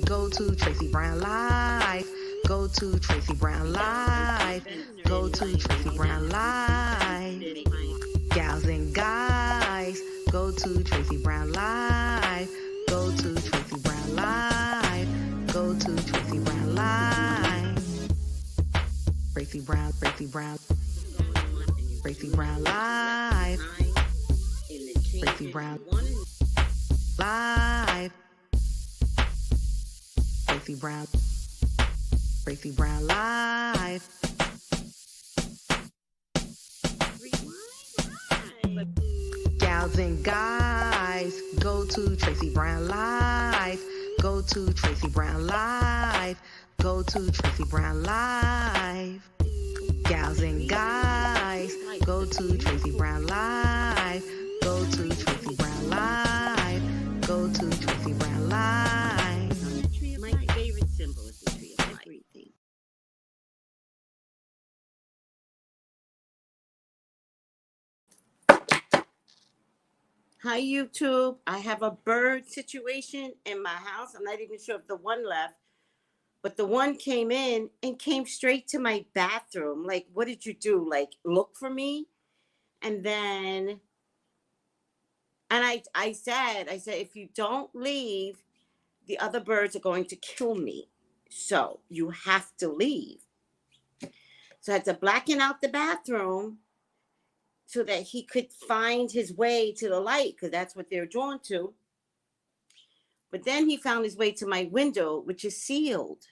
Go to Tracey Brown Live. Go to Tracey Brown Live. Go to Tracey Brown Live. Gals and guys, go to Tracey Brown Live. Go to Tracey Brown Live. Go to Tracey Brown Live. Tracey Brown, Tracey Brown. Tracey Brown Live. Tracey Brown Live. Tracey Brown. Tracey Brown Live. Gals and guys, go to Tracey Brown Live. Go to Tracey Brown Live. Go to Tracey Brown Live. Gals and guys, go to Tracey Brown Live. Go to Tracey Brown Live. Go to Tracey Brown Live. My favorite symbol is the tree of everything. Hi, YouTube. I have a bird situation in my house. I'm not even sure if the one left, but the one came in and came straight to my bathroom. Like, what did you do? Like, look for me? And then, and I said, if you don't leave, the other birds are going to kill me. So you have to leave. So I had to blacken out the bathroom so that he could find his way to the light, because that's what they're drawn to. But then he found his way to my window, which is sealed,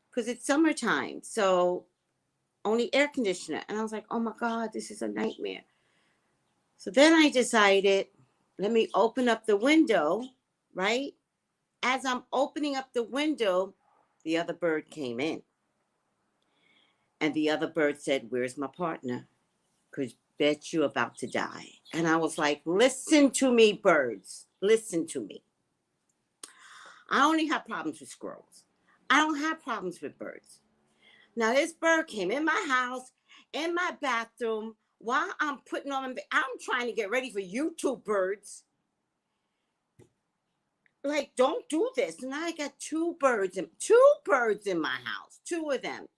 because it's summertime. So only air conditioner. And I was like, oh my God, this is a nightmare. So then I decided, let me open up the window, right? As I'm opening up the window, the other bird came in. And the other bird said, where's my partner? Because bet you about to die. And I was like, listen to me, birds. Listen to me. I only have problems with squirrels. I don't have problems with birds. Now, this bird came in my house, in my bathroom, while I'm putting on, I'm trying to get ready for YouTube, birds. Like, don't do this. And I got two birds in my house, two of them.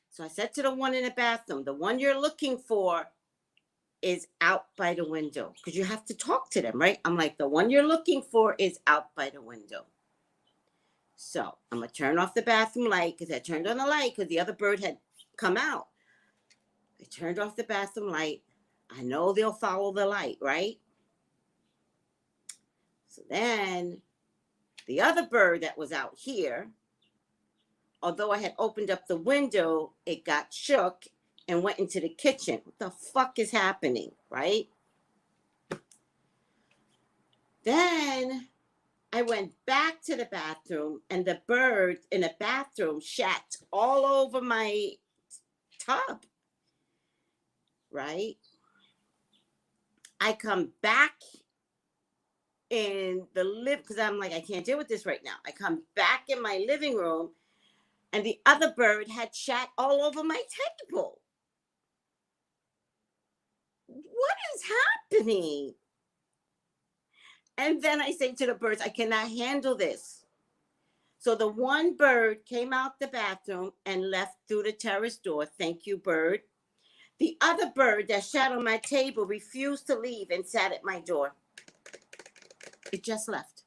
So I said to the one in the bathroom, the one you're looking for is out by the window, because you have to talk to them, right? I'm like, the one you're looking for is out by the window. So I'm going to turn off the bathroom light, because I turned on the light because the other bird had come out. I turned off the bathroom light. I know they'll follow the light, right? So then the other bird that was out here, although I had opened up the window, it got shook and went into the kitchen. What the fuck is happening, right? Then I went back to the bathroom, and the bird in the bathroom shat all over my tub, right? I come back in the because I'm like, I can't deal with this right now. I come back in my living room, and the other bird had shat all over my table. What is happening? And then I say to the birds, I cannot handle this. So the one bird came out the bathroom and left through the terrace door. Thank you, bird. The other bird that sat on my table refused to leave and sat at my door. It just left.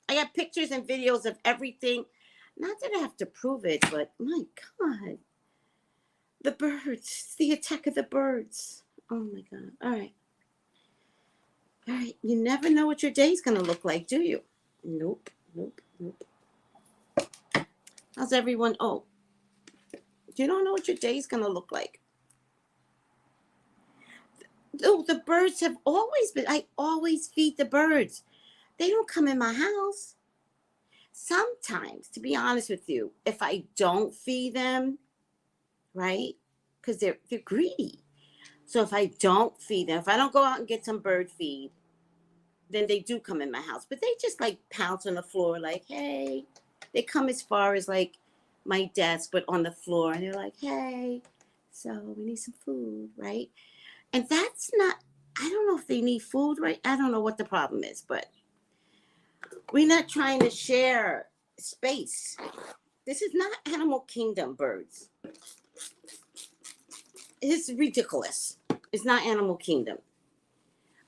I got pictures and videos of everything. Not that I have to prove it, but my God. The birds, the attack of the birds. Oh my God. All right. All right. You never know what your day's going to look like, do you? Nope. How's everyone? Oh, you don't know what your day's going to look like. Oh, the birds have always been, I always feed the birds. They don't come in my house. Sometimes, to be honest with you, if I don't feed them, right? Because they're greedy. So if I don't feed them, if I don't go out and get some bird feed, then they do come in my house. But they just like pounce on the floor like, hey. They come as far as like my desk, but on the floor. And they're like, hey, so we need some food, right? And that's not, I don't know if they need food, right? I don't know what the problem is, but We're not trying to share space. This is not animal kingdom birds. It's ridiculous. It's not animal kingdom.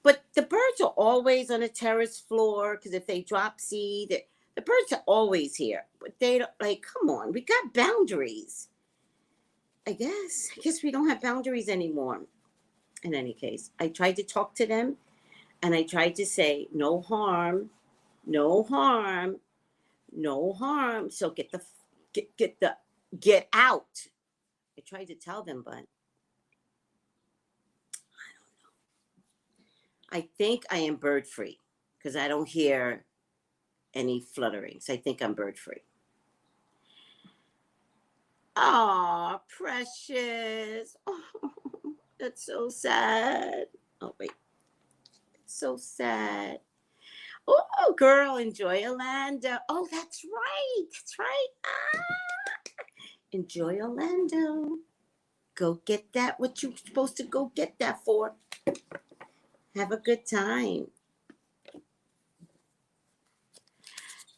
But the birds are always on the terrace floor because if they drop seed, the birds are always here. But they don't, like, come on, we got boundaries. I guess we don't have boundaries anymore. In any case, I tried to talk to them and I tried to say, no harm, no harm, no harm. So get out. I tried to tell them, but I think I am bird free because I don't hear any flutterings. I think I'm bird free. Oh, precious. Oh, that's so sad. Oh, wait. It's so sad. Oh, girl, enjoy Orlando. Oh, that's right. That's right. Enjoy Orlando. Go get that, what you're supposed to go get that for. Have a good time.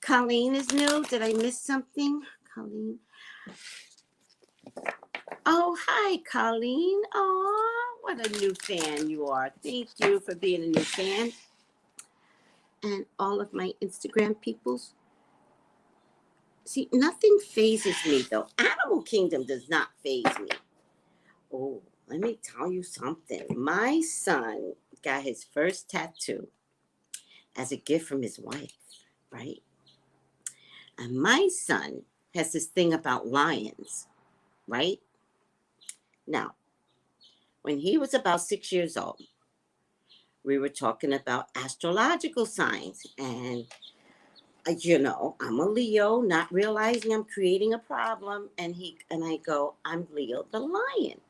Colleen is new. Did I miss something? Colleen. Oh, hi, Colleen. Oh, what a new fan you are. Thank you for being a new fan. And all of my Instagram peoples. See, nothing phases me, though. Animal Kingdom does not faze me. Oh, let me tell you something. My son got his first tattoo as a gift from his wife, right? And my son has this thing about lions, right? Now, when he was about 6 years old, we were talking about astrological signs. And, I'm a Leo, not realizing I'm creating a problem. And I go, I'm Leo the lion.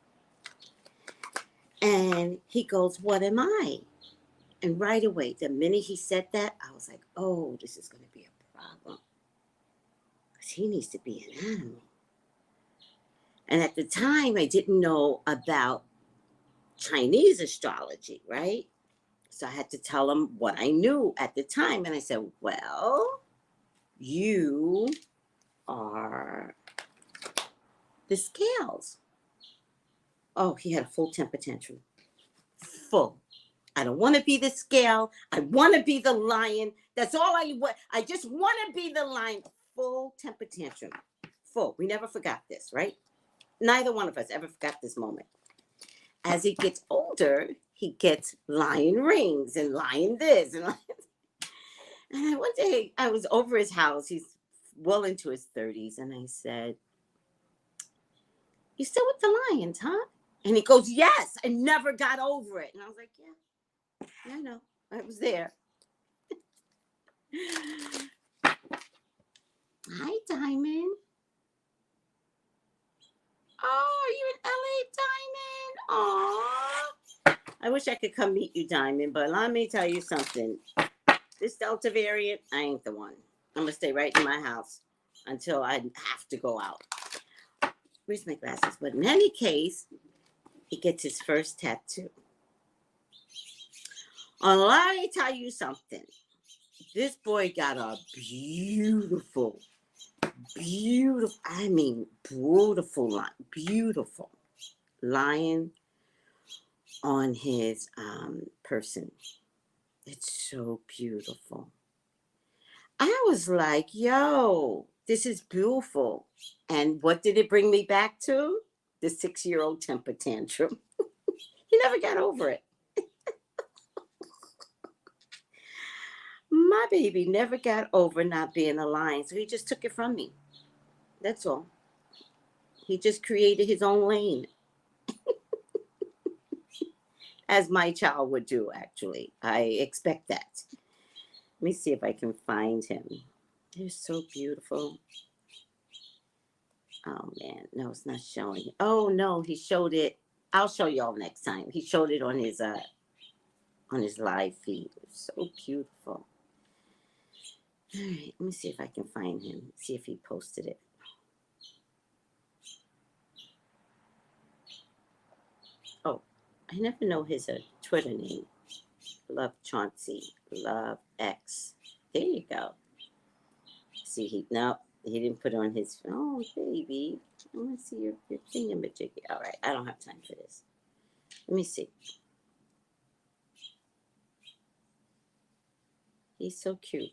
And he goes, what am I? And right away, the minute he said that, I was like, oh, this is going to be a problem. Because he needs to be an animal. And at the time, I didn't know about Chinese astrology, right? So I had to tell him what I knew at the time. And I said, well, you are the scales. Oh, he had a full temper tantrum. Full. I don't want to be the scale. I want to be the lion. That's all I want. I just want to be the lion. Full temper tantrum. Full. We never forgot this, right? Neither one of us ever forgot this moment. As he gets older, he gets lion rings and lion this and lion. And one day I was over his house. He's well into his 30s. And I said, you still with the lions, huh? And he goes, yes, I never got over it. And I was like, yeah, I know. I was there. Hi, Diamond. Oh, are you in LA, Diamond? Aw. I wish I could come meet you, Diamond, but let me tell you something. This Delta variant, I ain't the one. I'm going to stay right in my house until I have to go out. Where's my glasses? But in any case, he gets his first tattoo. And let me tell you something. This boy got a beautiful, I mean, beautiful lion on his person. It's so beautiful. I was like, yo, this is beautiful. And what did it bring me back to? The 6-year-old temper tantrum. He never got over it. My baby never got over not being a lion, so he just took it from me. That's all. He just created his own lane. As my child would do, actually. I expect that. Let me see if I can find him. They're so beautiful. Oh, man. No, it's not showing. Oh, no, he showed it. I'll show y'all next time. He showed it on his live feed. It's so beautiful. All right, let me see if I can find him. See if he posted it. Oh, I never know his Twitter name. Love Chauncey. Love X. There you go. See, he didn't put on his. Oh, baby, I want to see your thingamajiggy. All right, I don't have time for this. Let me see. He's so cute.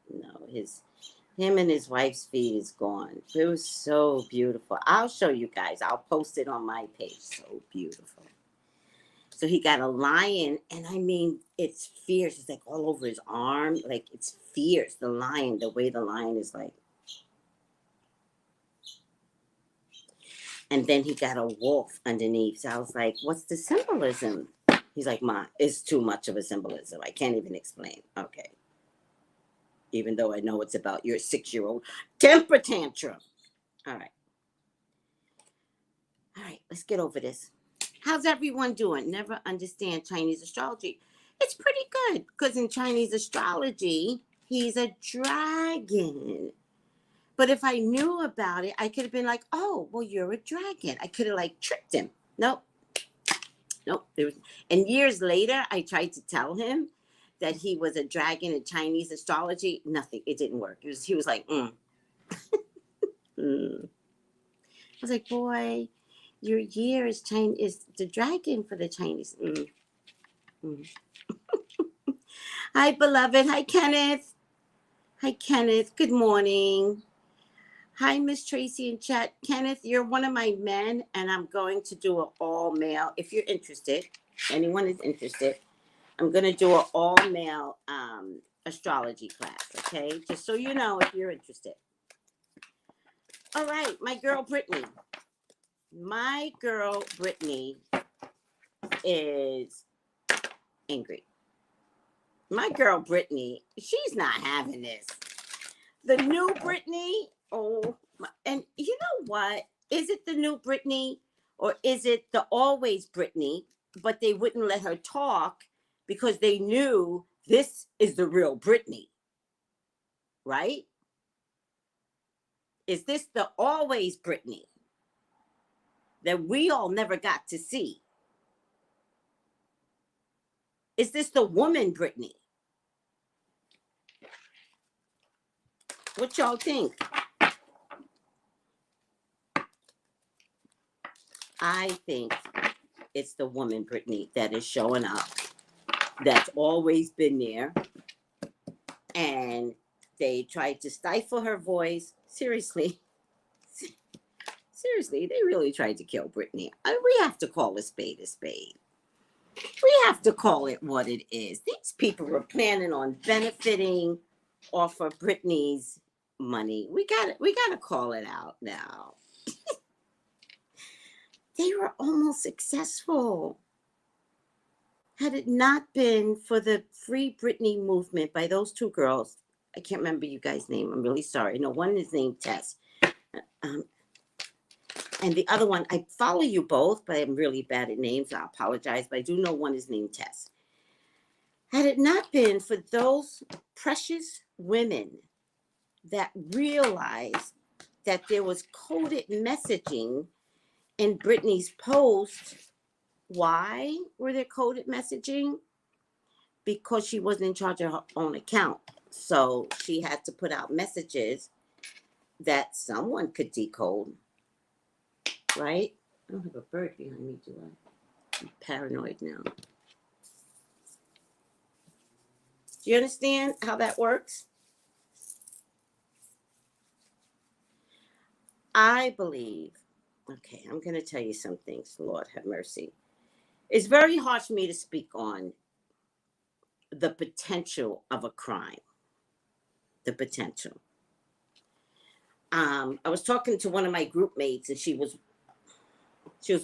No, him and his wife's feed is gone. It was so beautiful. I'll show you guys. I'll post it on my page. So beautiful. So he got a lion, and I mean, it's fierce. It's like all over his arm. Like, it's fierce. The lion, the way the lion is like. And then he got a wolf underneath. So I was like, what's the symbolism? He's like, Ma, it's too much of a symbolism. I can't even explain. Okay. Even though I know it's about your 6-year-old temper tantrum. All right. All right, let's get over this. How's everyone doing? Never understand Chinese astrology. It's pretty good because in Chinese astrology, he's a dragon. But if I knew about it, I could have been like, oh, well, you're a dragon. I could have like tricked him. Nope. And years later, I tried to tell him that he was a dragon in Chinese astrology. Nothing. It didn't work. He was like, I was like, boy, your year is the dragon for the Chinese. Hi, beloved. Hi, Kenneth. Hi, Kenneth. Good morning. Hi, Miss Tracy in chat. Kenneth, you're one of my men, and I'm going to do an all-male. If you're interested, anyone is interested, I'm going to do an all-male astrology class, okay? Just so you know if you're interested. All right, my girl, Britney. My girl, Britney, is angry. My girl, Britney, she's not having this. The new Britney, and you know what? Is it the new Britney or is it the always Britney? But they wouldn't let her talk because they knew this is the real Britney, right? Is this the always Britney that we all never got to see? Is this the woman Britney? What y'all think? I think it's the woman Britney that is showing up. That's always been there. And they tried to stifle her voice. Seriously, they really tried to kill Britney. We have to call a spade a spade. We have to call it what it is. These people were planning on benefiting off of Britney's money. We gotta call it out now. They were almost successful. Had it not been for the Free Britney movement by those two girls, I can't remember you guys' name. I'm really sorry. No, one is named Tess. And the other one, I follow you both, but I'm really bad at names. I apologize, but I do know one is named Tess. Had it not been for those precious women that realized that there was coded messaging in Britney's post. Why were there coded messaging? Because she wasn't in charge of her own account. So she had to put out messages that someone could decode. Right? I don't have a bird behind me, do I? I'm paranoid now. Do you understand how that works? I believe, okay, I'm going to tell you some things, Lord have mercy. It's very hard for me to speak on the potential of a crime. The potential. I was talking to one of my group mates, and she was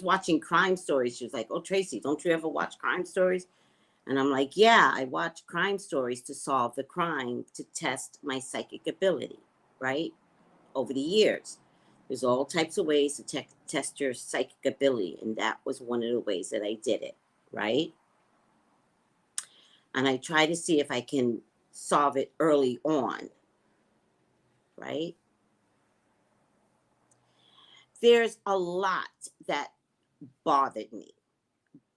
watching crime stories. She was like, oh, Tracy, don't you ever watch crime stories? And I'm like, yeah, I watch crime stories to solve the crime, to test my psychic ability, right? Over the years. There's all types of ways to test your psychic ability. And that was one of the ways that I did it, right? And I try to see if I can solve it early on, right? there's a lot that bothered me,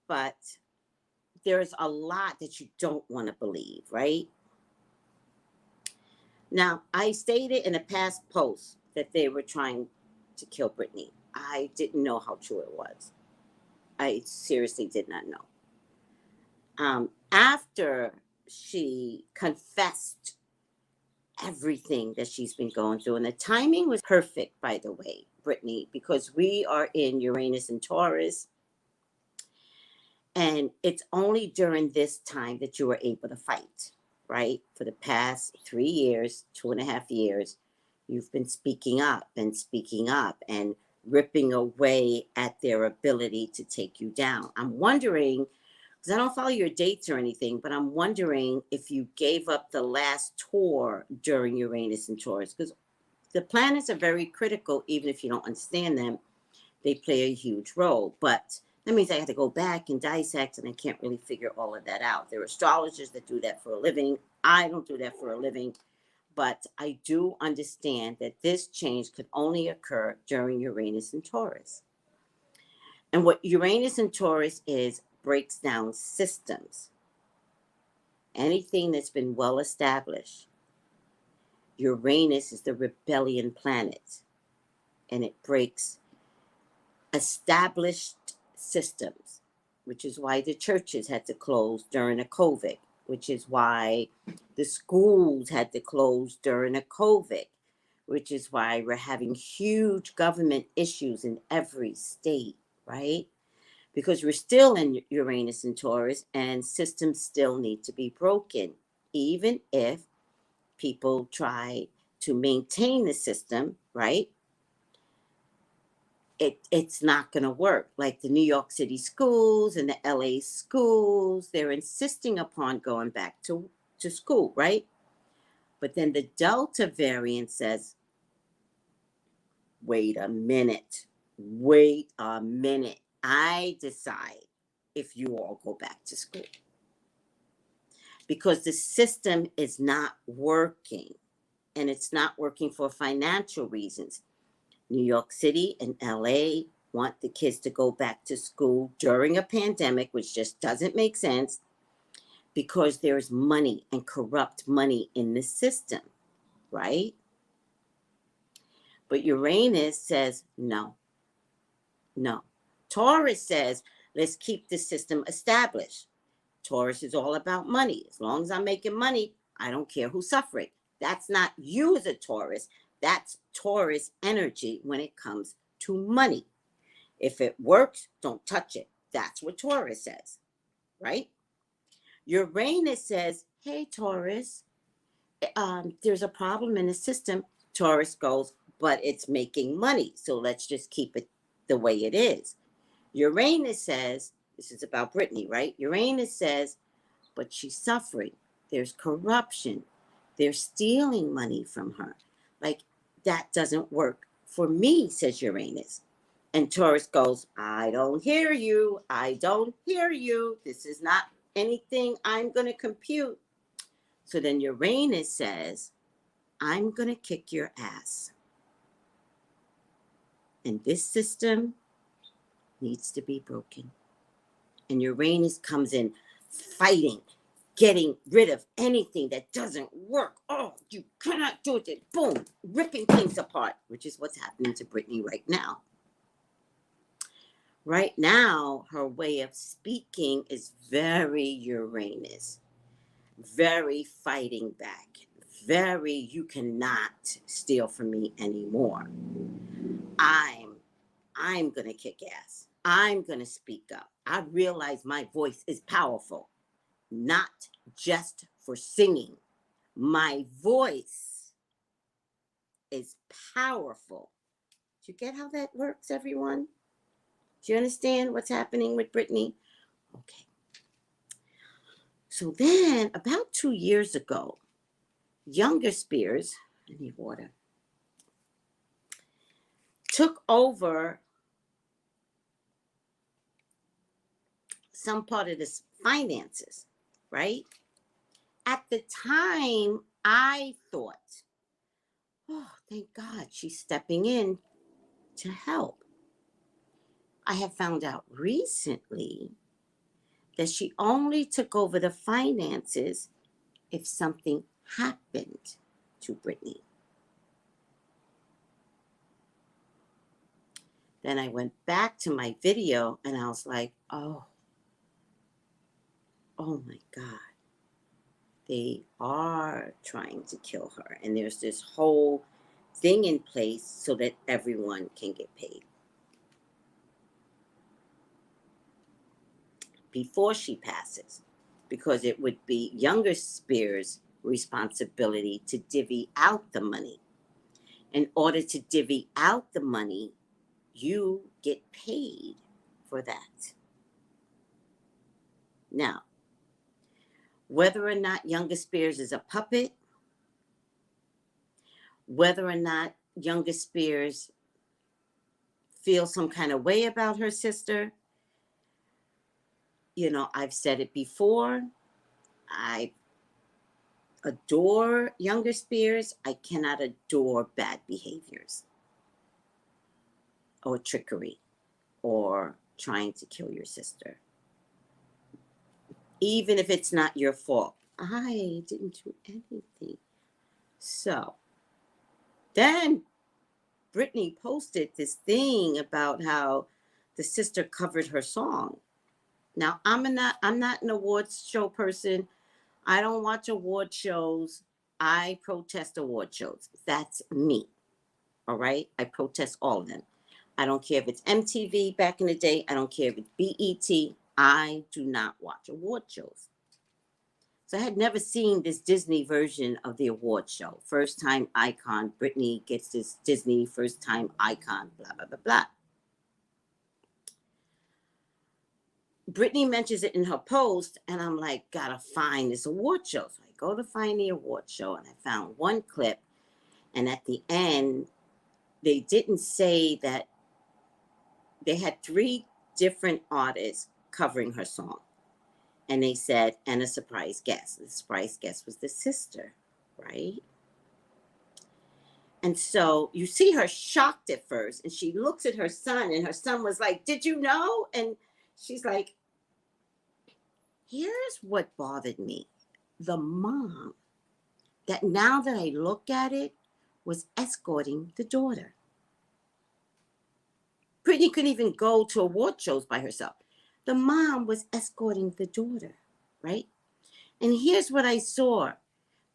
but there's a lot that you don't want to believe, right? Now, I stated in a past post that they were trying to kill Britney. I didn't know how true it was. I seriously did not know. After she confessed everything that she's been going through, and the timing was perfect, by the way, Britney, because we are in Uranus and Taurus, and it's only during this time that you were able to fight, right? For the past 3 years, 2.5 years, you've been speaking up and ripping away at their ability to take you down. I'm wondering, because I don't follow your dates or anything, but I'm wondering if you gave up the last tour during Uranus and Taurus, because the planets are very critical, even if you don't understand them. They play a huge role, but that means I had to go back and dissect, and I can't really figure all of that out. There are astrologers that do that for a living. I don't do that for a living, but I do understand that this change could only occur during Uranus and Taurus. And what Uranus and Taurus is, breaks down systems. Anything that's been well established. Uranus is the rebellion planet, and it breaks established systems, which is why the churches had to close during a COVID, which is why the schools had to close during a COVID, which is why we're having huge government issues in every state, right? Because we're still in Uranus and Taurus, and systems still need to be broken, even if people try to maintain the system, right? It's not going to work. Like the New York City schools and the LA schools, they're insisting upon going back to school, right? But then the Delta variant says, wait a minute. I decide if you all go back to school. Because the system is not working, and it's not working for financial reasons. New York City and LA want the kids to go back to school during a pandemic, which just doesn't make sense, because there's money and corrupt money in the system, right? But Uranus says, no. Taurus says, let's keep the system established. Taurus is all about money. As long as I'm making money, I don't care who's suffering. That's not you as a Taurus. That's Taurus energy when it comes to money. If it works, don't touch it. That's what Taurus says, right? Uranus says, hey, Taurus, there's a problem in the system. Taurus goes, but it's making money, so let's just keep it the way it is. Uranus says, this is about Britney, right? Uranus says, but she's suffering. There's corruption. They're stealing money from her. Like, that doesn't work for me, says Uranus. And Taurus goes, I don't hear you. This is not anything I'm going to compute. So then Uranus says, I'm going to kick your ass. And this system needs to be broken. And Uranus comes in fighting, getting rid of anything that doesn't work. Oh, you cannot do it. Boom, ripping things apart, which is what's happening to Britney right now. Right now, her way of speaking is very Uranus, very fighting back, very you cannot steal from me anymore. I'm going to kick ass. I'm going to speak up. I realize my voice is powerful, not just for singing. My voice is powerful. Do you get how that works, everyone? Do you understand what's happening with Britney? Okay. So then, about 2 years ago, younger Spears, I need water, took over some part of this finances, right? At the time, I thought, oh, thank God she's stepping in to help. I have found out recently that she only took over the finances if something happened to Britney. Then I went back to my video and I was like, oh my God. They are trying to kill her. And there's this whole thing in place so that everyone can get paid. Before she passes, because it would be younger Spears' responsibility to divvy out the money. In order to divvy out the money, you get paid for that. Now, whether or not younger Spears is a puppet, whether or not younger Spears feels some kind of way about her sister, you know, I've said it before. I adore younger Spears. I cannot adore bad behaviors or trickery or trying to kill your sister. Even if it's not your fault. I didn't do anything. So then Britney posted this thing about how the sister covered her song. Now, I'm not an awards show person. I don't watch award shows. I protest award shows. That's me. All right? I protest all of them. I don't care if it's MTV back in the day. I don't care if it's BET. I do not watch award shows. So I had never seen this Disney version of the award show. First time icon, Britney gets this Disney first time icon, blah, blah, blah, blah. Britney mentions it in her post, and I'm like, gotta find this award show. So I go to find the award show, and I found one clip, and at the end, they didn't say that they had 3 different artists covering her song. And they said, and a surprise guest. The surprise guest was the sister, right? And so you see her shocked at first, and she looks at her son, and her son was like, did you know? And she's like, here's what bothered me. The mom, that now that I look at it, was escorting the daughter. Britney couldn't even go to award shows by herself. The mom was escorting the daughter, right? And here's what I saw.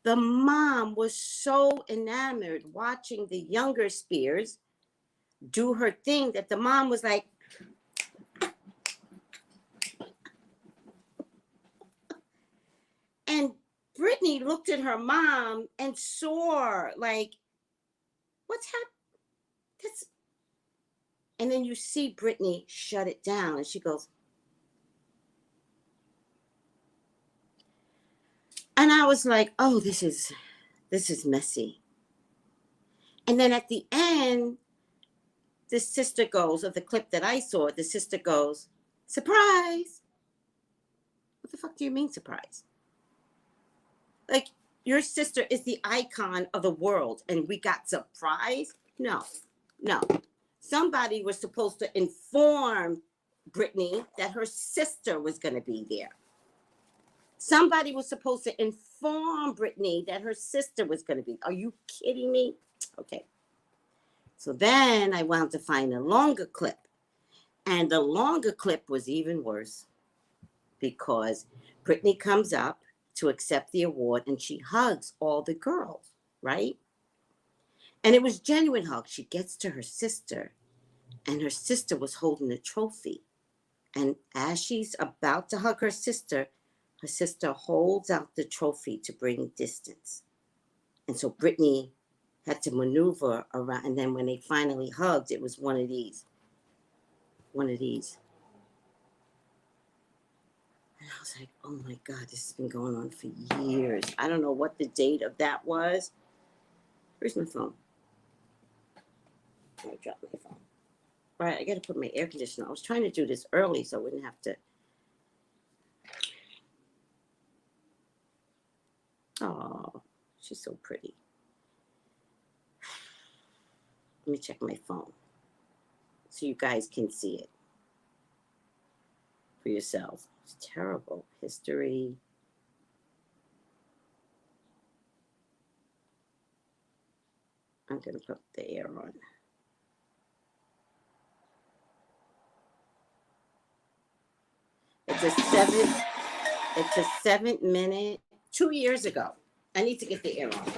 The mom was so enamored watching the younger Spears do her thing that the mom was like, and Britney looked at her mom and saw, like, what's happening? And then you see Britney shut it down, and she goes, and I was like, oh, this is messy. And then at the end, the sister goes, of the clip that I saw, the sister goes, surprise. What the fuck do you mean surprise? Like, your sister is the icon of the world, and we got surprised? No. Somebody was supposed to inform Britney that her sister was going to be there. Somebody was supposed to inform Britney that her sister was going to be. Are you kidding me? Okay. So then I wound to find a longer clip. And the longer clip was even worse because Britney comes up to accept the award and she hugs all the girls, right? And it was genuine hug. She gets to her sister, and her sister was holding a trophy. And as she's about to hug her sister holds out the trophy to bring distance. And so Britney had to maneuver around. And then when they finally hugged, it was one of these. And I was like, oh my God, this has been going on for years. I don't know what the date of that was. Where's my phone? I dropped my phone. All right, I got to put my air conditioner. I was trying to do this early so I wouldn't have to. Oh, she's so pretty. Let me check my phone so you guys can see it. for yourself. It's terrible. History. I'm going to put the air on. It's a 7 minute, 2 years ago. I need to get the air on.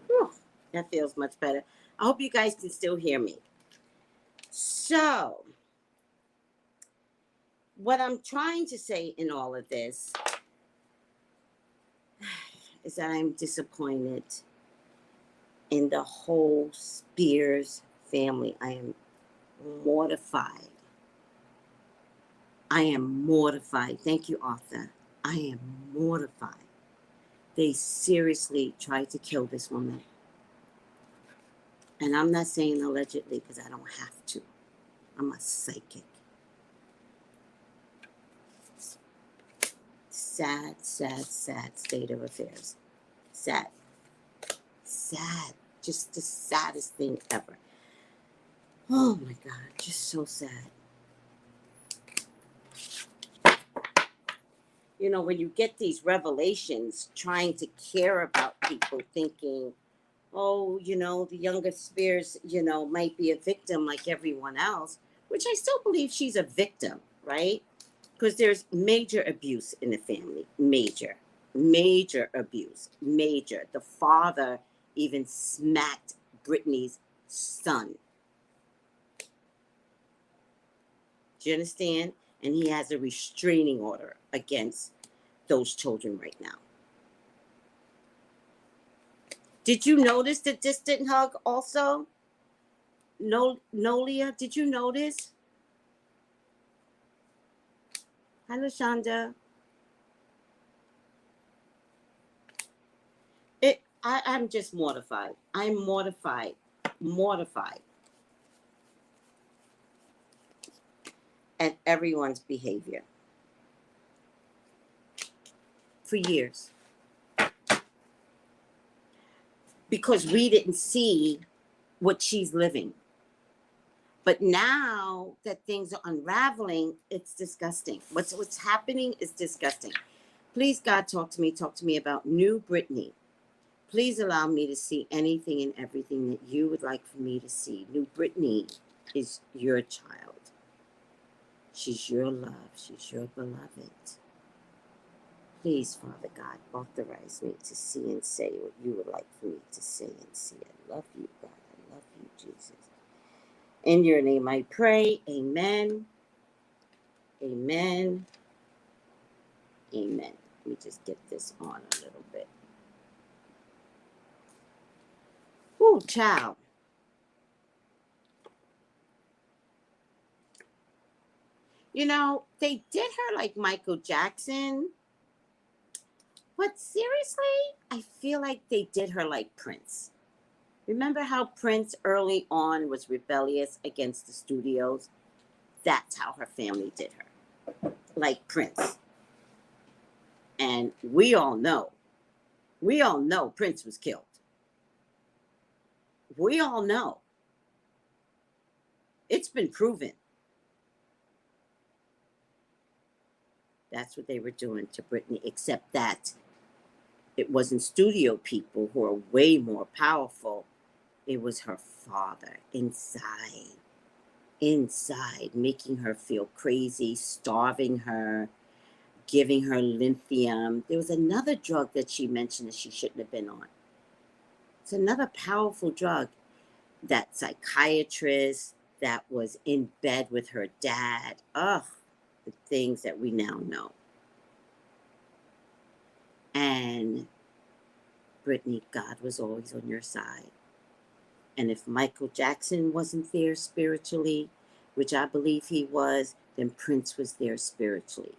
Whew, that feels much better. I hope you guys can still hear me. So, what I'm trying to say in all of this is that I'm disappointed in the whole Spears family. I am mortified. I am mortified. Thank you, Arthur. I am mortified. They seriously tried to kill this woman. And I'm not saying allegedly because I don't have to. I'm a psychic. Sad, sad, sad state of affairs. Sad. Sad. Just the saddest thing ever. Oh my God, just so sad. You know, when you get these revelations, trying to care about people, thinking, oh, you know, the younger Spears, you know, might be a victim like everyone else, which I still believe she's a victim, right? Because there's major abuse in the family. Major abuse. Major. The father even smacked Britney's son. Do you understand? And he has a restraining order against those children right now. Did you notice the distant hug also? Nolia, did you notice? Hi, LaShonda. I'm just mortified. I'm mortified. Mortified at everyone's behavior. For years. Because we didn't see what she's living. But now that things are unraveling, it's disgusting. What's happening is disgusting. Please, God, talk to me about new Britney. Please allow me to see anything and everything that you would like for me to see. New Britney is your child. She's your love. She's your beloved. Please, Father God, authorize me to see and say what you would like for me to say and see. I love you, God. I love you, Jesus. In your name I pray. Amen. Amen. Amen. Let me just get this on a little bit. Ooh, child. You know, they did her like Michael Jackson. But seriously, I feel like they did her like Prince. Remember how Prince early on was rebellious against the studios? That's how her family did her. Like Prince. And we all know Prince was killed. We all know. It's been proven. That's what they were doing to Britney, except that it wasn't studio people who are way more powerful. It was her father inside, making her feel crazy, starving her, giving her lithium. There was another drug that she mentioned that she shouldn't have been on. It's another powerful drug. That psychiatrist that was in bed with her dad. Ugh, the things that we now know. And Britney, God was always on your side. And if Michael Jackson wasn't there spiritually, which I believe he was, then Prince was there spiritually.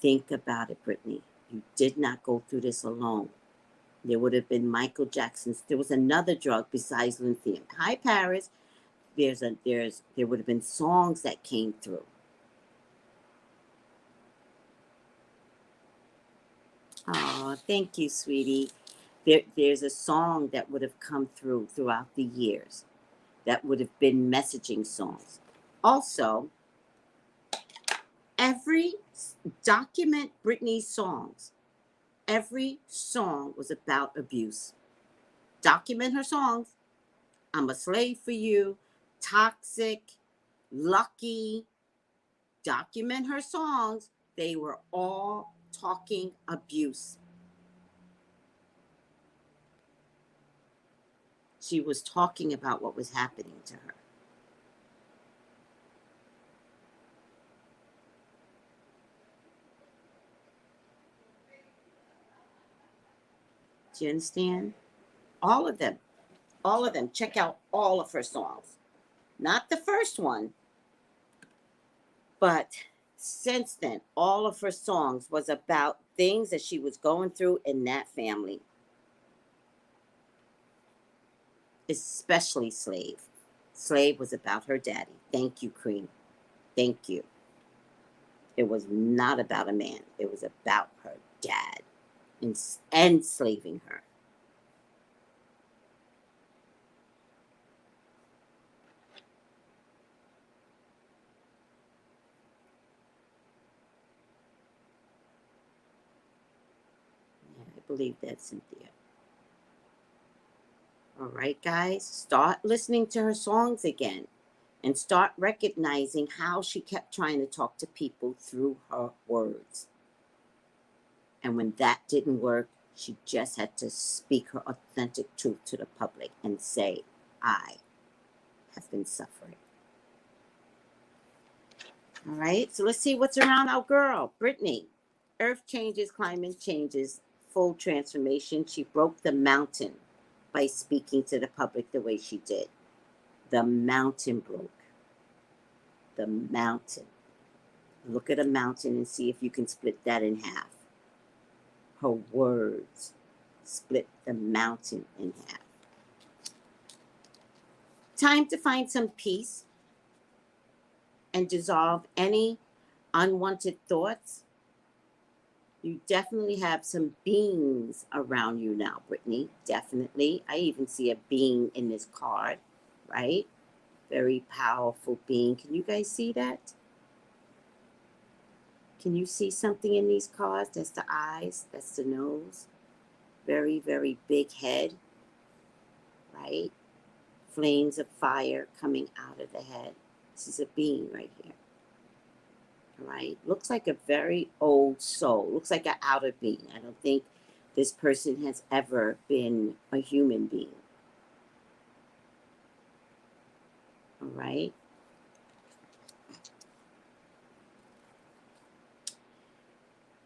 Think about it, Britney. You did not go through this alone. There would have been Michael Jackson's. There was another drug besides lithium. Hi, Paris. There would have been songs that came through. Oh, thank you, sweetie. There's a song that would have come through throughout the years that would have been messaging songs. Also, document Britney's songs. Every song was about abuse. Document her songs. I'm a slave for you, toxic, lucky. Document her songs. They were all talking abuse. She was talking about what was happening to her. Do you understand? All of them. All of them. Check out all of her songs. Not the first one, but since then, all of her songs was about things that she was going through in that family. Especially Slave. Slave was about her daddy. Thank you, Cream. Thank you. It was not about a man. It was about her dad enslaving her. Yeah, I believe that, Cynthia. All right, guys, start listening to her songs again and start recognizing how she kept trying to talk to people through her words. And when that didn't work, she just had to speak her authentic truth to the public and say, I have been suffering. All right, so let's see what's around our girl, Britney. Earth changes, climate changes, full transformation. She broke the mountain by speaking to the public the way she did. The mountain broke. The mountain. Look at a mountain and see if you can split that in half. Her words split the mountain in half. Time to find some peace and dissolve any unwanted thoughts. You definitely have some beings around you now, Britney. Definitely. I even see a being in this card, right? Very powerful being. Can you guys see that? Can you see something in these cards? That's the eyes. That's the nose. Very, very big head, right? Flames of fire coming out of the head. This is a being right here. Right? Looks like a very old soul. Looks like an outer being. I don't think this person has ever been a human being. All right?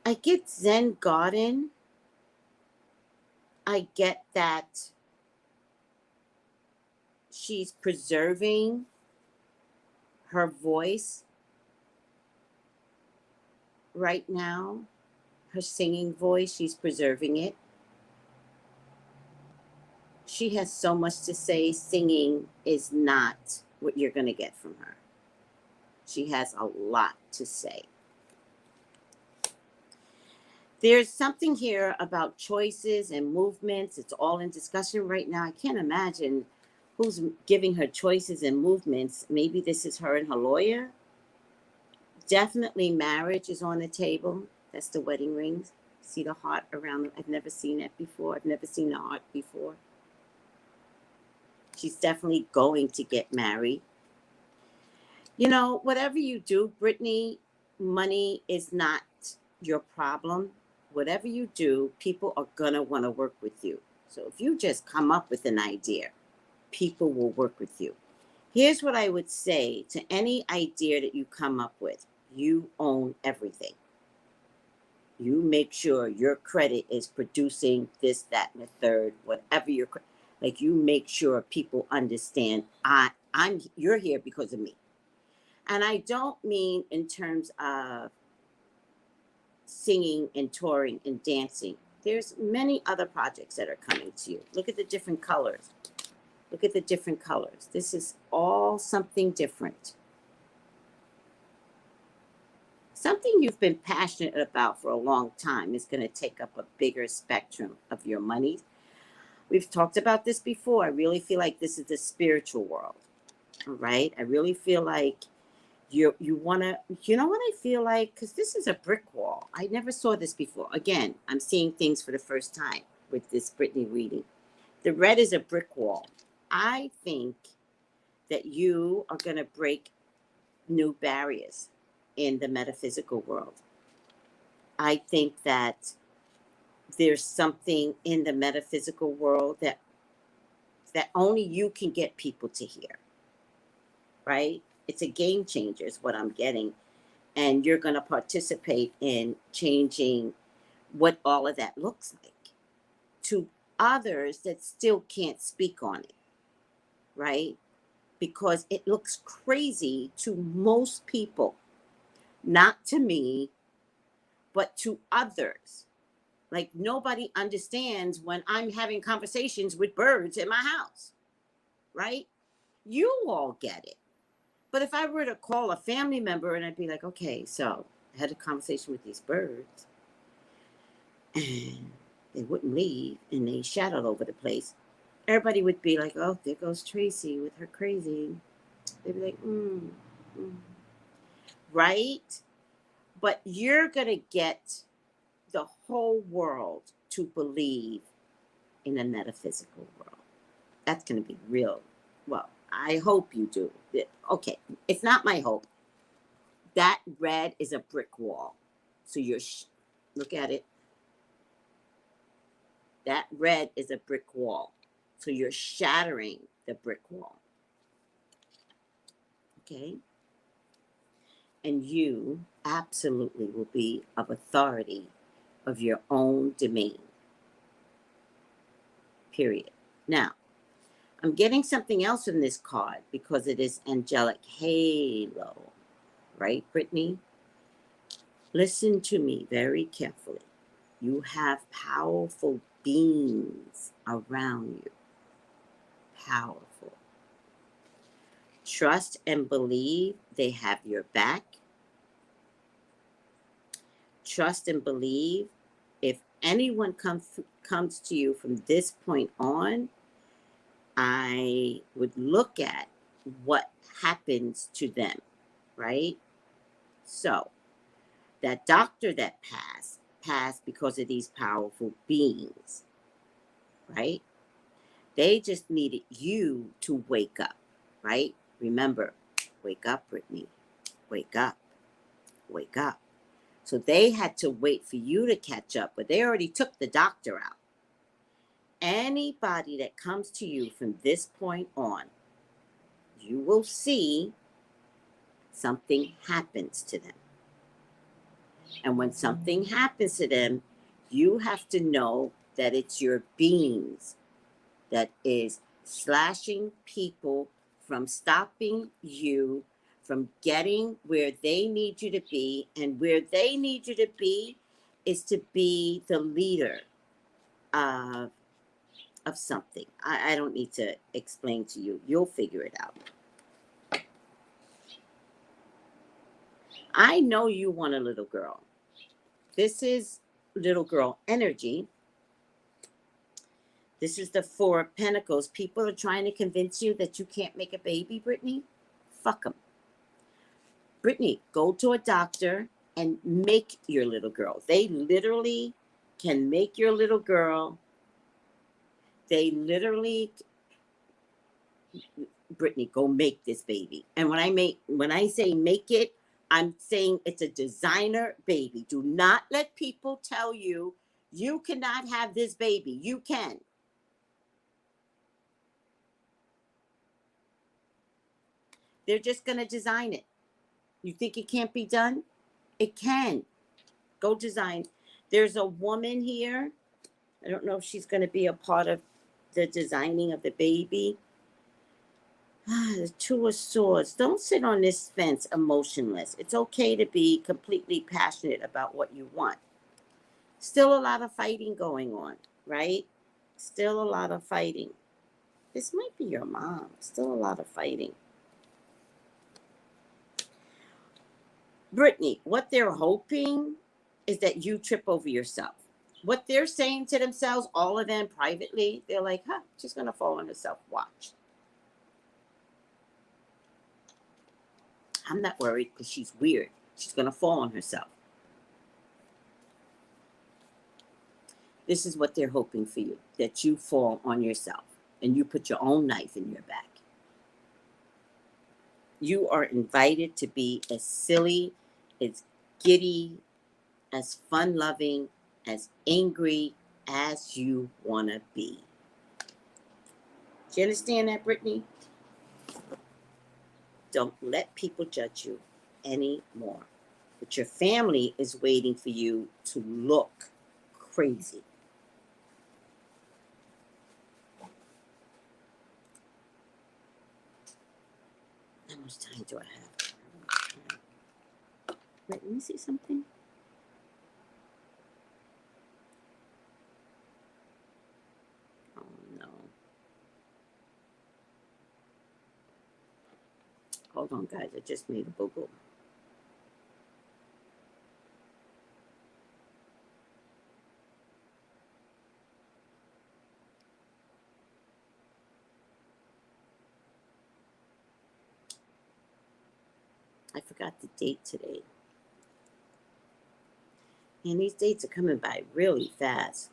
I get Zen Garden. I get that she's preserving her voice right now. Her singing voice, she's preserving it. She has so much to say. Singing is not what you're going to get from her. She has a lot to say. There's something here about choices and movements. It's all in discussion right now. I can't imagine who's giving her choices and movements. Maybe this is her and her lawyer. Definitely marriage is on the table. That's the wedding rings. See the heart around them. I've never seen that before. I've never seen the heart before. She's definitely going to get married. You know, whatever you do, Britney, money is not your problem. Whatever you do, people are going to want to work with you. So if you just come up with an idea, people will work with you. Here's what I would say to any idea that you come up with. You own everything. You make sure your credit is producing this, that, and the third, whatever your, like you make sure people understand you're here because of me. And I don't mean in terms of singing and touring and dancing. There's many other projects that are coming to you. Look at the different colors. Look at the different colors. This is all something different. Something you've been passionate about for a long time is going to take up a bigger spectrum of your money. We've talked about this before. I really feel like this is the spiritual world. All right. I really feel like you want to, you know what I feel like? Because this is a brick wall. I never saw this before. Again, I'm seeing things for the first time with this Britney reading. The red is a brick wall. I think that you are going to break new barriers in the metaphysical world. I think that there's something in the metaphysical world that only you can get people to hear, right? It's a game changer is what I'm getting. And you're going to participate in changing what all of that looks like to others that still can't speak on it, right? Because it looks crazy to most people, not to me, but to others. Like nobody understands when I'm having conversations with birds in my house, right? You all get it. But if I were to call a family member and I'd be like, okay, so I had a conversation with these birds and they wouldn't leave and they shadowed over the place. Everybody would be like, oh, there goes Tracey with her crazy. They'd be like, right? But you're going to get the whole world to believe in a metaphysical world. That's going to be real. Well, I hope you do. Okay, it's not my hope. That red is a brick wall. So you're, look at it. That red is a brick wall. So you're shattering the brick wall. Okay? And you absolutely will be of authority of your own domain. Period. Now, I'm getting something else in this card because it is angelic halo. Right, Britney? Listen to me very carefully. You have powerful beings around you. Powerful. Trust and believe they have your back. Trust and believe if anyone comes to you from this point on, I would look at what happens to them, right? So that doctor that passed because of these powerful beings, right? They just needed you to wake up, right? Remember, wake up, Britney. Wake up. Wake up. So they had to wait for you to catch up, but they already took the doctor out. Anybody that comes to you from this point on, you will see something happens to them. And when something happens to them, you have to know that it's your beings that is slashing people from stopping you from getting where they need you to be. And where they need you to be is to be the leader of something. I don't need to explain to you. You'll figure it out. I know you want a little girl. This is little girl energy. This is the Four of Pentacles. People are trying to convince you that you can't make a baby, Britney. Fuck them. Britney, go to a doctor and make your little girl. They literally can make your little girl. They literally, Britney, go make this baby. And when I say make it, I'm saying it's a designer baby. Do not let people tell you you cannot have this baby. You can. They're just going to design it. You think it can't be done? It can. Go design. There's a woman here. I don't know if she's going to be a part of the designing of the baby. The Two of Swords. Don't sit on this fence emotionless. It's okay to be completely passionate about what you want. Still a lot of fighting going on, right? Still a lot of fighting. This might be your mom. Still a lot of fighting. Britney, what they're hoping is that you trip over yourself. What they're saying to themselves, all of them privately, they're like, huh, she's going to fall on herself. Watch. I'm not worried because she's weird. She's going to fall on herself. This is what they're hoping for you, that you fall on yourself and you put your own knife in your back. You are invited to be as silly, as giddy, as fun-loving, as angry as you want to be. Do you understand that, Britney? Don't let people judge you anymore. But your family is waiting for you to look crazy. How much time do I have? Wait, let me see something. Oh, no. Hold on, guys. I just made a boo-boo. I forgot the date today. And these dates are coming by really fast.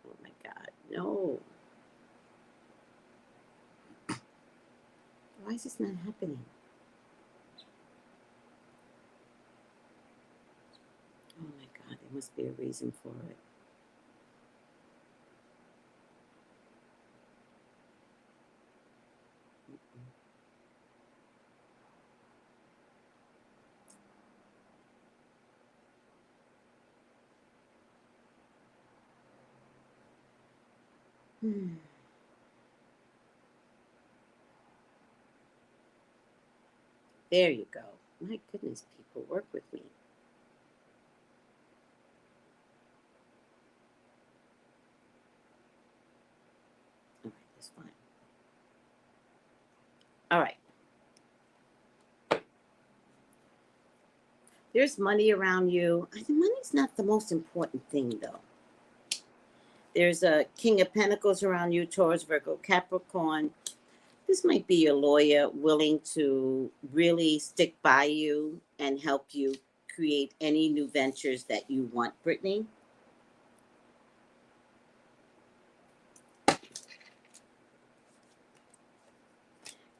Oh my God, no. Why is this not happening? Oh my God, there must be a reason for it. There you go. My goodness, people, work with me. All right, that's fine. All right. There's money around you. I think money's not the most important thing, though. There's a King of Pentacles around you, Taurus, Virgo, Capricorn. This might be your lawyer willing to really stick by you and help you create any new ventures that you want, Britney.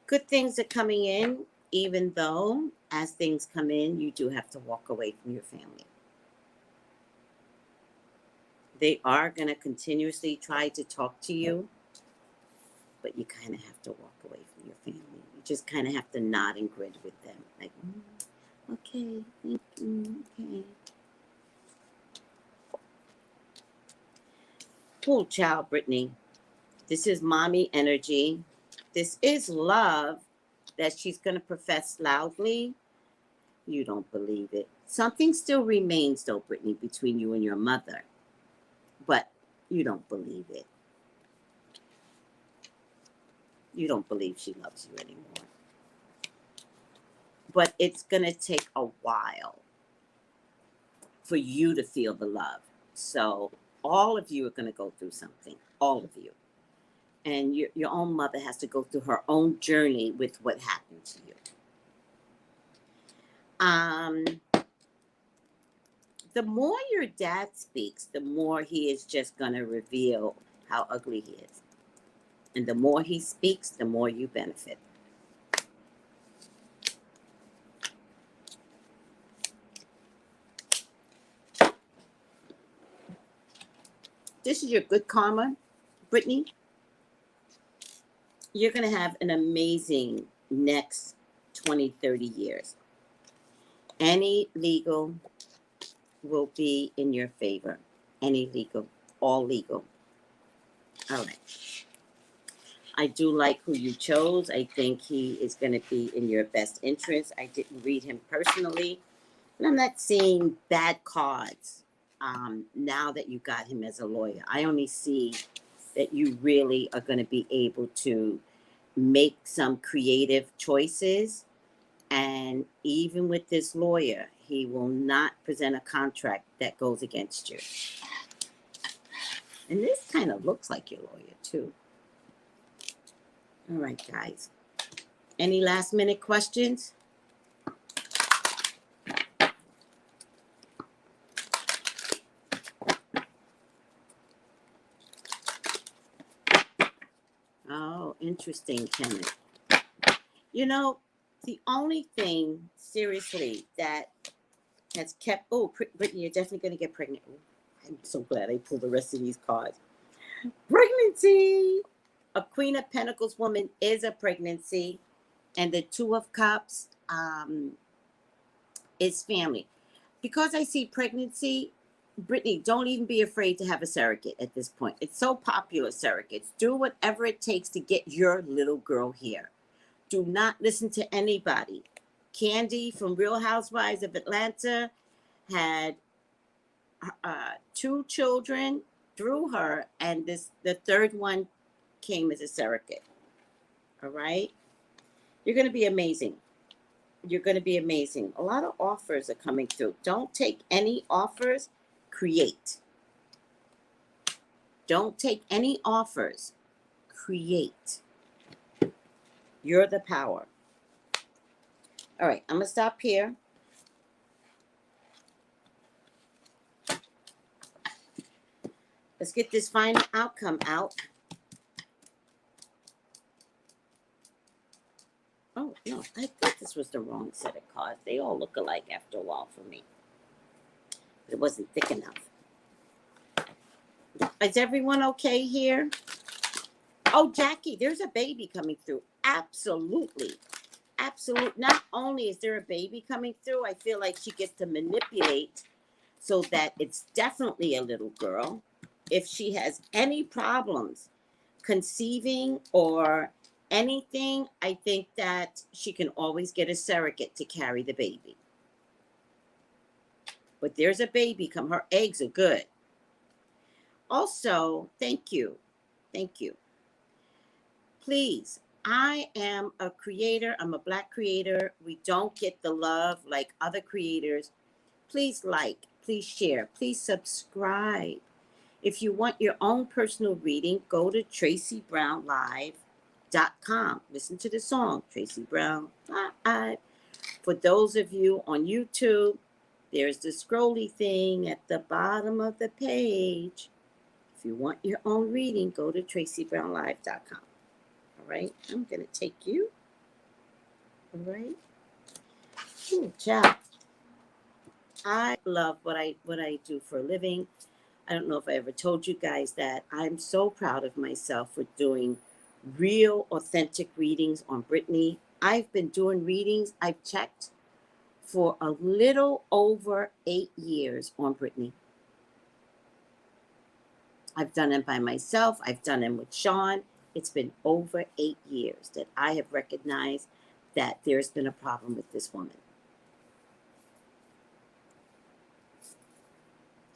Good things are coming in, even though as things come in, you do have to walk away from your family. They are going to continuously try to talk to you, but you kind of have to walk away from your family. You just kind of have to nod and grin with them. Like, okay, thank you, okay. Cool child, Britney. This is mommy energy. This is love that she's going to profess loudly. You don't believe it. Something still remains, though, Britney, between you and your mother. But you don't believe it. You don't believe she loves you anymore. But it's going to take a while for you to feel the love. So all of you are going to go through something. All of you. And your own mother has to go through her own journey with what happened to you. The more your dad speaks, the more he is just going to reveal how ugly he is. And the more he speaks, the more you benefit. this is your good karma, Brittany. You're going to have an amazing next 20, 30 years. Any legal will be in your favor. Any legal, all legal. All right. I do like who you chose. I think he is going to be in your best interest. I didn't read him personally, and I'm not seeing bad cards now that you got him as a lawyer. I only see that you really are going to be able to make some creative choices. And even with this lawyer, he will not present a contract that goes against you. And this kind of looks like your lawyer, too. All right, guys. Any last minute questions? Oh, interesting, Kenneth. You know, the only thing, seriously, that has kept... Oh, Brittany, you're definitely going to get pregnant. Oh, I'm so glad I pulled the rest of these cards. Pregnancy! A Queen of Pentacles woman is a pregnancy. And the Two of Cups is family. Because I see pregnancy, Brittany, don't even be afraid to have a surrogate at this point. It's so popular, surrogates. Do whatever it takes to get your little girl here. Do not listen to anybody. Candy from Real Housewives of Atlanta had 2 children through her, and the third one came as a surrogate. All right? You're going to be amazing. You're going to be amazing. A lot of offers are coming through. Don't take any offers. Create. Don't take any offers. Create. You're the power. All right, I'm going to stop here. Let's get this final outcome out. Oh, no, I thought this was the wrong set of cards. They all look alike after a while for me. But it wasn't thick enough. Is everyone okay here? Oh, Jackie, there's a baby coming through. Absolutely. Absolutely. Not only is there a baby coming through, I feel like she gets to manipulate so that it's definitely a little girl. If she has any problems conceiving or anything, I think that she can always get a surrogate to carry the baby. But there's a baby come. Her eggs are good. Also, thank you. Thank you. Please, I am a creator. I'm a Black creator. We don't get the love like other creators. Please like, please share, please subscribe. If you want your own personal reading, go to TraceyBrownlive.com. Listen to the song, Tracey Brown Live. For those of you on YouTube, there's the scrolly thing at the bottom of the page. If you want your own reading, go to TraceyBrownlive.com. All right, I'm going to take you. All right. Ooh, ciao. I love what I do for a living. I don't know if I ever told you guys that I'm so proud of myself for doing real, authentic readings on Britney. I've been doing readings, I've checked, for a little over 8 years on Britney. I've done them by myself. I've done them with Sean. It's been over 8 years that I have recognized that there's been a problem with this woman.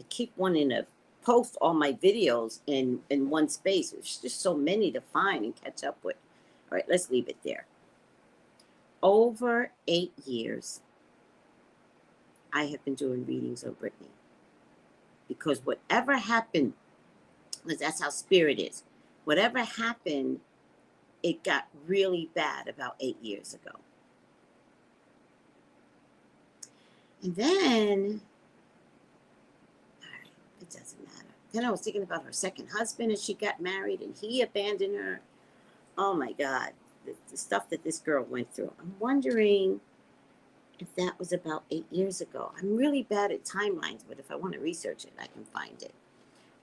I keep wanting to post all my videos in one space. There's just so many to find and catch up with. All right, let's leave it there. Over 8 years, I have been doing readings on Britney. Because whatever happened, because that's how spirit is, whatever happened, it got really bad about 8 years ago. And then, it doesn't matter. Then I was thinking about her second husband, and she got married, and he abandoned her. Oh my God, the stuff that this girl went through. I'm wondering if that was about 8 years ago. I'm really bad at timelines, but if I want to research it, I can find it.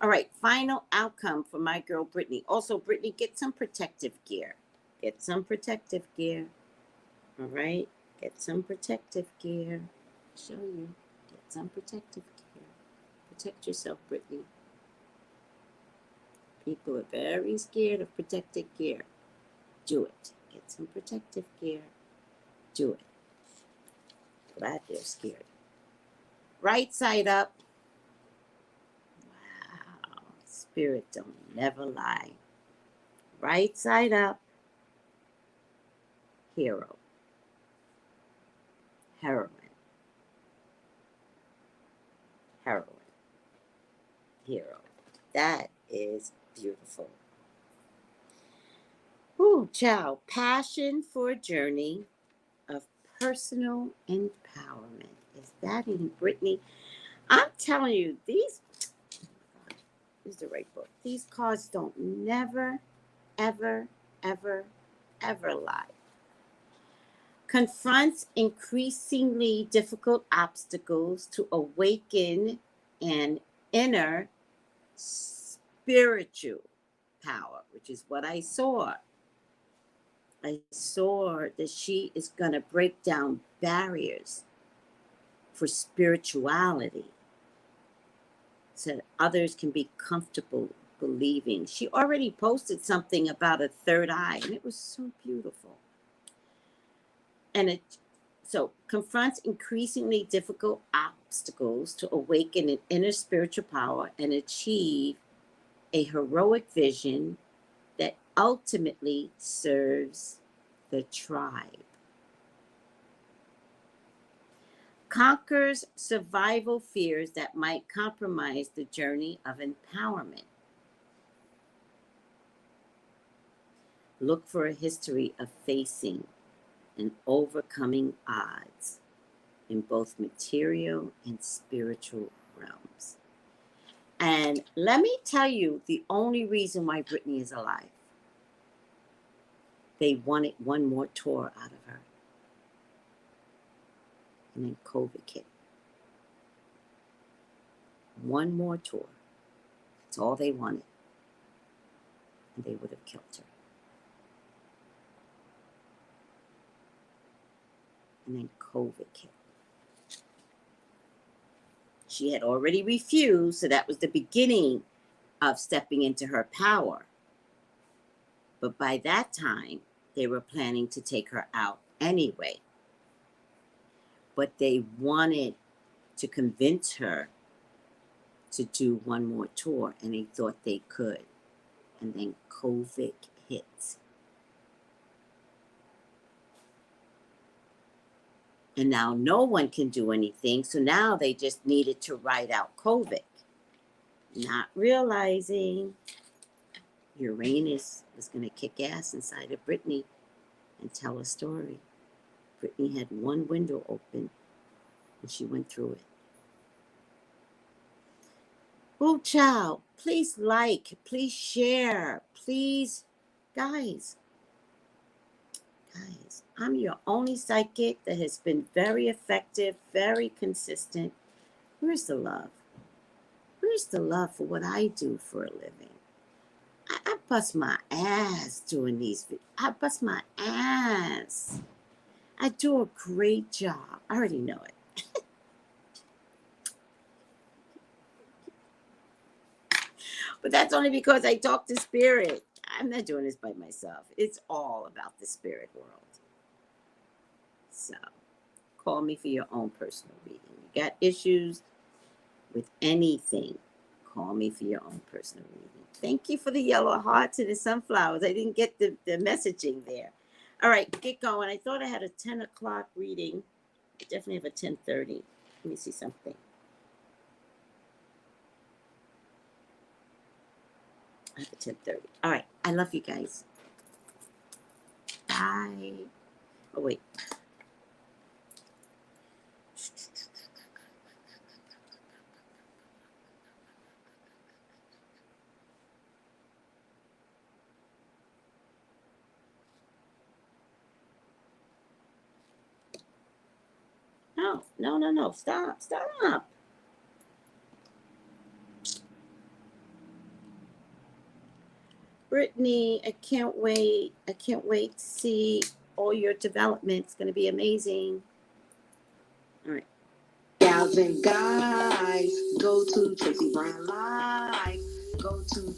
All right, final outcome for my girl Britney. Also, Britney, get some protective gear. Get some protective gear. All right, get some protective gear. I'll show you. Get some protective gear. Protect yourself, Britney. People are very scared of protective gear. Do it. Get some protective gear. Do it. Glad they're scared. Right side up. Wow. Spirit don't never lie. Right side up. Hero. Heroine. Heroine. Hero. That is beautiful. Ooh, child. Passion for a journey of personal empowerment. Is that in Britney? I'm telling you, this is the right book. These cards don't never, ever, ever, ever lie. Confronts increasingly difficult obstacles to awaken an inner spiritual power, which is what I saw. I saw that she is going to break down barriers for spirituality so that others can be comfortable believing. She already posted something about a third eye, and it was so beautiful. And so confronts increasingly difficult obstacles to awaken an inner spiritual power and achieve a heroic vision that ultimately serves the tribe. Conquers survival fears that might compromise the journey of empowerment. Look for a history of facing and overcoming odds in both material and spiritual realms. And let me tell you the only reason why Britney is alive. They wanted one more tour out of her. And then COVID hit. One more tour. That's all they wanted. And they would have killed her. And then COVID hit. She had already refused, so that was the beginning of stepping into her power. But by that time, they were planning to take her out anyway. But they wanted to convince her to do one more tour, and they thought they could. And then COVID hit. And now no one can do anything, so now they just needed to ride out COVID. Not realizing Uranus was going to kick ass inside of Britney and tell a story. Britney had one window open, and she went through it. Oh, child, please like, please share, please, guys, I'm your only psychic that has been very effective, very consistent. Where's the love? Where's the love for what I do for a living? I bust my ass doing these videos. I bust my ass. I do a great job. I already know it. But that's only because I talk to spirit. I'm not doing this by myself. It's all about the spirit world. So, call me for your own personal reading. You got issues with anything, call me for your own personal reading. Thank you for the yellow hearts and the sunflowers. I didn't get the messaging there. All right, get going. I thought I had a 10 o'clock reading. I definitely have a 10:30. Let me see something. I have a 10:30. All right, I love you guys. Bye. Oh, wait. No. Stop. Britney, I can't wait. I can't wait to see all your development. It's going to be amazing. All right. Gals and guys, go to Tracey Brown Live. Go to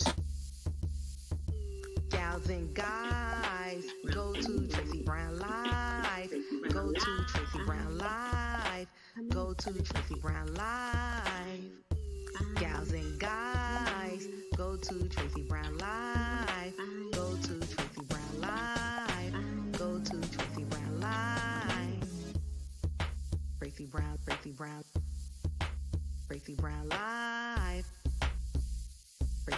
Gals and guys, go to Tracey Brown Live. Go to Tracey Brown Live. Go to Tracey Brown Live. Gals and guys, go to Tracey Brown Live. Go to Tracey Brown Live. Go to Tracey Brown Live. Tracey Brown, Tracey Brown, Tracey Brown Live.